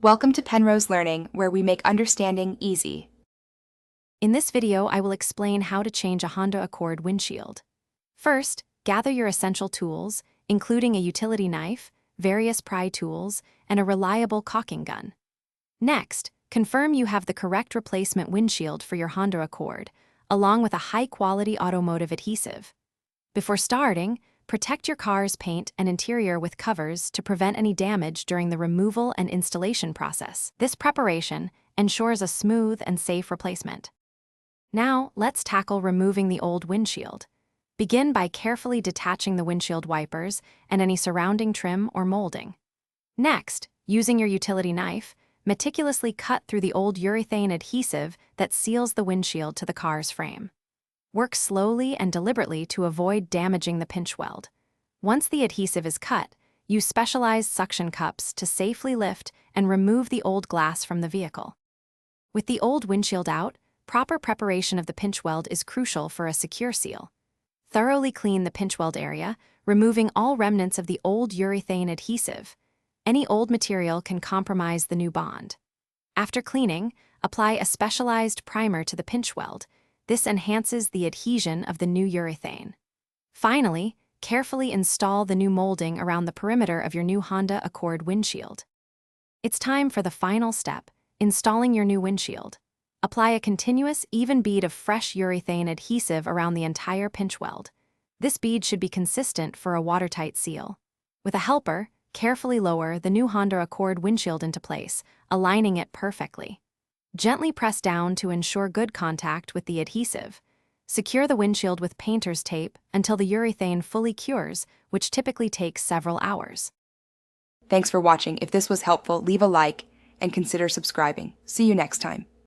Welcome to Penrose Learning, where we make understanding easy. In this video, I will explain how to change a Honda Accord windshield. First, gather your essential tools, including a utility knife, various pry tools, and a reliable caulking gun. Next, confirm you have the correct replacement windshield for your Honda Accord, along with a high-quality automotive adhesive. Before starting, protect your car's paint and interior with covers to prevent any damage during the removal and installation process. This preparation ensures a smooth and safe replacement. Now, let's tackle removing the old windshield. Begin by carefully detaching the windshield wipers and any surrounding trim or molding. Next, using your utility knife, meticulously cut through the old urethane adhesive that seals the windshield to the car's frame. Work slowly and deliberately to avoid damaging the pinch weld. Once the adhesive is cut, use specialized suction cups to safely lift and remove the old glass from the vehicle. With the old windshield out, proper preparation of the pinch weld is crucial for a secure seal. Thoroughly clean the pinch weld area, removing all remnants of the old urethane adhesive. Any old material can compromise the new bond. After cleaning, apply a specialized primer to the pinch weld. This enhances the adhesion of the new urethane. Finally, carefully install the new molding around the perimeter of your new Honda Accord windshield. It's time for the final step, installing your new windshield. Apply a continuous, even bead of fresh urethane adhesive around the entire pinch weld. This bead should be consistent for a watertight seal. With a helper, carefully lower the new Honda Accord windshield into place, aligning it perfectly. Gently press down to ensure good contact with the adhesive. Secure the windshield with painter's tape until the urethane fully cures, which typically takes several hours. Thanks for watching. If this was helpful, leave a like and consider subscribing. See you next time.